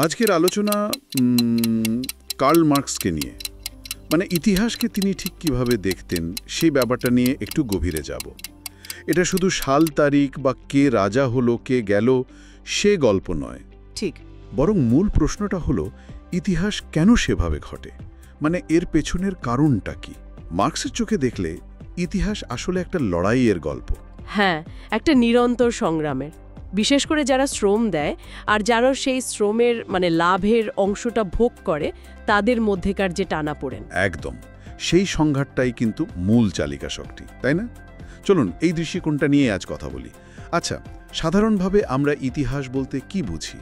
আজকের আলোচনা কার্ল মার্কসকে নিয়ে, মানে ইতিহাসকে তিনি ঠিক কিভাবে দেখতেন সেই ব্যাপারটা নিয়ে একটু গভীরে যাব। এটা শুধু সাল তারিখ বা কে রাজা হলো কে গেল সে গল্প নয়, ঠিক, বরং মূল প্রশ্নটা হলো ইতিহাস কেন সেভাবে ঘটে, মানে এর পেছনের কারণটা কি। মার্কসের চোখে দেখলে ইতিহাস আসলে একটা লড়াইয়ের গল্প। হ্যাঁ, একটা নিরন্তর সংগ্রামের, বিশেষ করে যারা শ্রম দেয় আর যারা সেই শ্রমের লাভের অংশটা ভোগ করে তাদের মধ্যেকার যে টানাপোড়েন। একদম, সেই সংঘাতটাই কিন্তু মূল চালিকা শক্তি, তাই না? চলুন এই দৃষ্টিকোণটা নিয়ে আজ কথা বলি। আচ্ছা, সাধারণভাবে আমরা ইতিহাস বলতে কি বুঝি?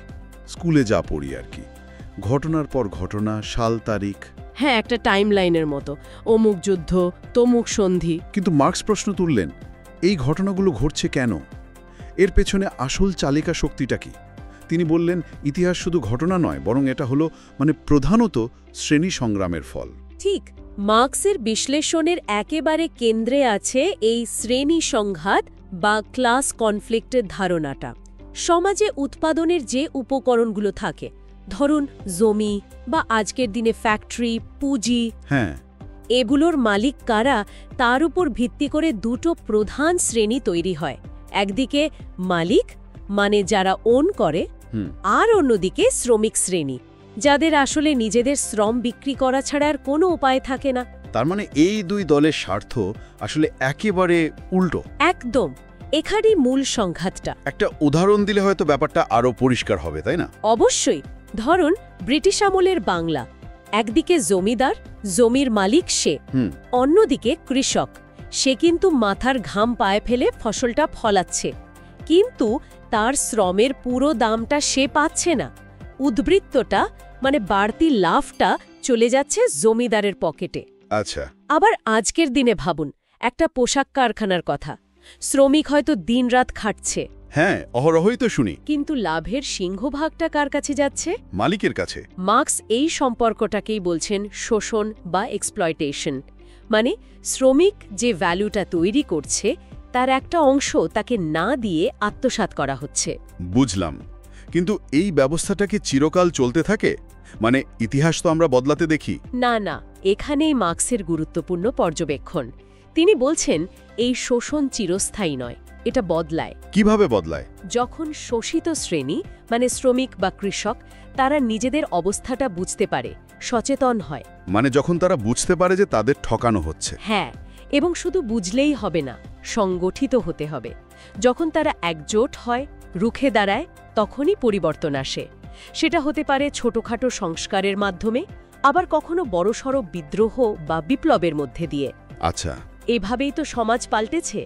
স্কুলে যা পড়ি আর কি, ঘটনার পর ঘটনা, সাল তারিখ। হ্যাঁ, একটা টাইম লাইনের মতো, অমুক যুদ্ধ, তমুক সন্ধি। কিন্তু মার্কস প্রশ্ন তুললেন, এই ঘটনাগুলো ঘটছে কেন? এর পেছনে আসল চালিকা শক্তিটা কি? তিনি বললেন, ইতিহাস শুধু ঘটনা নয়, বরং এটা হলো প্রধানত শ্রেণী সংগ্রামের ফল। ঠিক, মার্কসের বিশ্লেষণের একেবারে কেন্দ্রে আছে এই শ্রেণী সংঘাত বা ক্লাস কনফ্লিক্টের ধারণাটা। সমাজে উৎপাদনের যে উপকরণগুলো থাকে, ধরুন জমি বা আজকের দিনে ফ্যাক্টরি, পুঁজি, হ্যাঁ, এগুলোর মালিক কারা, তার উপর ভিত্তি করে দুটো প্রধান শ্রেণী তৈরি হয়। একদিকে মালিক, মানে যারা ওন করে, আর অন্যদিকে শ্রমিক শ্রেণী, যাদের আসলে নিজেদের শ্রম বিক্রি করা ছাড়া আর কোনো উপায় থাকে না। তার মানে এই দুই দলের স্বার্থ আসলে একেবারে উল্টো। একদম, এখানেই মূল সংঘাতটা। একটা উদাহরণ দিলে হয়তো ব্যাপারটা আরও পরিষ্কার হবে, তাই না? অবশ্যই। ধরুন ব্রিটিশ আমলের বাংলা, একদিকে জমিদার, জমির মালিক সে, অন্যদিকে কৃষক, সে কিন্তু মাথার ঘাম পায়ে ফেলে ফসলটা ফলাচ্ছে, কিন্তু তার শ্রমের পুরো দামটা সে পাচ্ছে না। উদ্বৃত্তটা বাড়তি লাভটা চলে যাচ্ছে জমিদারের পকেটে। আচ্ছা, আবার আজকের দিনে ভাবুন একটা পোশাক কারখানার কথা। শ্রমিক হয়তো দিনরাত খাটছে, হ্যাঁ, অহরহই তো শুনি, কিন্তু লাভের সিংহভাগটা কার কাছে যাচ্ছে? মালিকের কাছে। মার্কস এই সম্পর্কটাকেই বলছেন শোষণ বা এক্সপ্লয়টেশন। মানে শ্রমিক যে ভ্যালুটা তৈরি করছে তার একটা অংশ তাকে না দিয়ে আত্মসাৎ করা হচ্ছে। বুঝলাম, কিন্তু এই ব্যবস্থাটা কি চিরকাল চলতে থাকে? মানে ইতিহাস তো আমরা বদলাতে দেখি। না না, এখানেই মার্কসের গুরুত্বপূর্ণ পর্যবেক্ষণ। তিনি বলছেন এই শোষণ চিরস্থায়ী নয়, এটা বদলায়। কিভাবে বদলায়? যখন শোষিত শ্রেণী, শ্রমিক বা কৃষক, তারা নিজেদের অবস্থাটা বুঝতে পারে, সচেতন হয়। মানে যখন তারা বুঝতে পারে যে তাদের ঠকানো হচ্ছে। হ্যাঁ, এবং শুধু বুঝলেই হবে না, সংগঠিত হতে হবে। যখন তারা একজোট হয়, রুখে দাঁড়ায়, তখনই পরিবর্তন আসে। সেটা হতে পারে ছোটখাটো সংস্কারের মাধ্যমে, আবার কখনো বড়সড় বিদ্রোহ বা বিপ্লবের মধ্যে দিয়ে। আচ্ছা, এভাবেই তো সমাজ পাল্টেছে।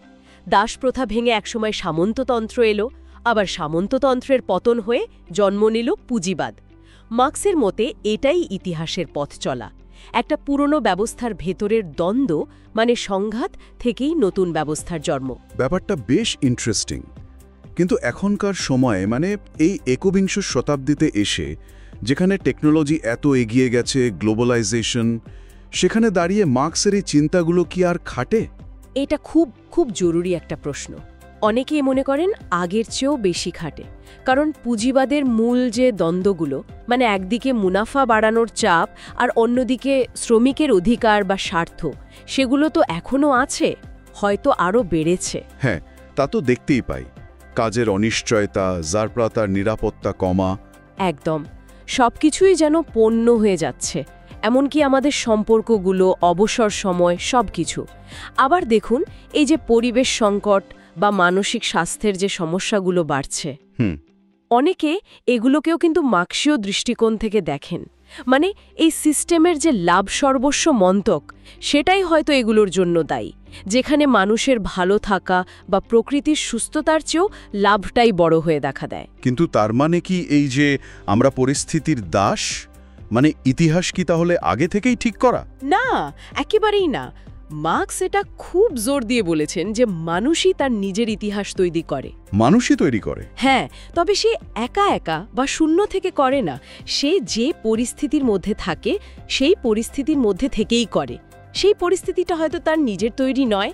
দাসপ্রথা ভেঙে একসময় সামন্ততন্ত্র এলো, আবার সামন্ততন্ত্রের পতন হয়ে জন্ম নিল পুঁজিবাদ। মার্কসের মতে এটাই ইতিহাসের পথ চলা। একটা পুরনো ব্যবস্থার ভেতরের দ্বন্দ্ব, সংঘাত থেকেই নতুন ব্যবস্থার জন্ম। ব্যাপারটা বেশ ইন্টারেস্টিং। কিন্তু এখনকার সময়ে এই একবিংশ শতাব্দীতে এসে, যেখানে টেকনোলজি এত এগিয়ে গেছে, গ্লোবালাইজেশন, সেখানে দাঁড়িয়ে মার্কসের এই চিন্তাগুলো কি আর খাটে? এটা খুব খুব জরুরি একটা প্রশ্ন। অনেকেই মনে করেন আগের চেয়েও বেশি খাটে, কারণ পুঁজিবাদের মূল যে দ্বন্দ্বগুলো, একদিকে মুনাফা বাড়ানোর চাপ আর অন্যদিকে শ্রমিকের অধিকার বা স্বার্থ, সেগুলো তো এখনও আছে, হয়তো আরও বেড়েছে। হ্যাঁ, তা তো দেখতেই পাই। কাজের অনিশ্চয়তা, যারপ্রাতার নিরাপত্তা কমা, একদম সবকিছুই যেন পণ্য হয়ে যাচ্ছে, এমনকি আমাদের সম্পর্কগুলো, অবসর সময়, সবকিছু। আবার দেখুন এই যে পরিবেশ সংকট বা মানসিক স্বাস্থ্যের যে সমস্যাগুলো বাড়ছে, অনেকে এগুলোকেও কিন্তু মার্কসীয় দৃষ্টিকোণ থেকে দেখেন। এই সিস্টেমের যে লাভ সর্বস্ব মন্তক, সেটাই হয়তো এগুলোর জন্য দায়ী, যেখানে মানুষের ভালো থাকা বা প্রকৃতির সুস্থতার চেয়েও লাভটাই বড় হয়ে দেখা দেয়। কিন্তু তার মানে কি এই যে আমরা পরিস্থিতির দাস? ইতিহাস কি তাহলে আগে থেকেই ঠিক করা? না, একেবারেই না। মার্কস এটা খুব জোর দিয়ে বলেছেন যে মানুষই তার নিজের ইতিহাস তৈরি করে। মানুষই তৈরি করে? হ্যাঁ, তবে সে একা একা বা শূন্য থেকে করে না। সে যে পরিস্থিতির মধ্যে থাকে সেই পরিস্থিতির মধ্যে থেকেই করে। সেই পরিস্থিতিটা হয়তো তার নিজের তৈরি নয়,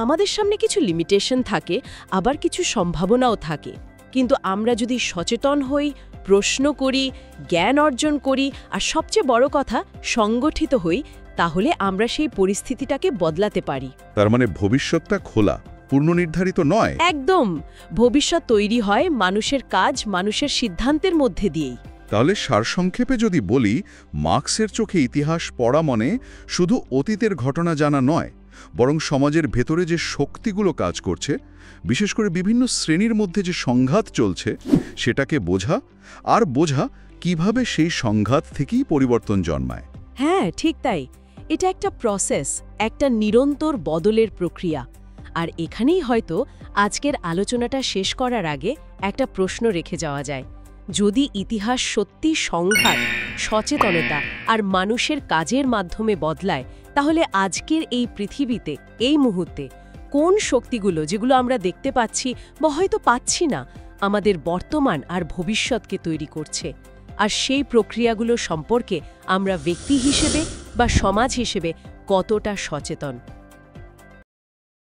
আমাদের সামনে কিছু লিমিটেশন থাকে, আবার কিছু সম্ভাবনাও থাকে। কিন্তু আমরা যদি সচেতন হই, প্রশ্ন করি, জ্ঞান অর্জন করি আর সবচেয়ে বড় কথা সংগঠিত হই, তাহলে আমরা সেই পরিস্থিতিটাকে বদলাতে পারি। তার মানে ভবিষ্যৎটা খোলা, পূর্ণনির্ধারিত নয়। একদম। ভবিষ্যৎ তৈরি হয় মানুষের কাজ, মানুষের সিদ্ধান্তের মধ্যে দিয়েই। তাহলে সারসংক্ষেপে যদি বলি, মার্কসের চোখে ইতিহাস পড়া মানে শুধু অতীতের ঘটনা জানা নয়, বরং সমাজের ভেতরে যে শক্তিগুলো কাজ করছে, বিশেষ করে বিভিন্ন শ্রেণীর মধ্যে যে সংঘাত চলছে, সেটাকে বোঝা, আর বোঝা কিভাবে সেই সংঘাত থেকেই পরিবর্তন জন্মায়। হ্যাঁ, ঠিক তাই। এটা একটা প্রসেস, একটা নিরন্তর বদলের প্রক্রিয়া। আর এখানেই হয়তো আজকের আলোচনাটা শেষ করার আগে একটা প্রশ্ন রেখে যাওয়া যায়। যদি ইতিহাস সত্যি সংঘাত, সচেতনতা আর মানুষের কাজের মাধ্যমে বদলায়, তাহলে আজকের এই পৃথিবীতে, এই মুহূর্তে কোন শক্তিগুলো, যেগুলো আমরা দেখতে পাচ্ছি বা হয়তো পাচ্ছি না, আমাদের বর্তমান আর ভবিষ্যৎকে তৈরি করছে? আর সেই প্রক্রিয়াগুলো সম্পর্কে আমরা ব্যক্তি হিসেবে বা সমাজ হিসেবে কতটা সচেতন?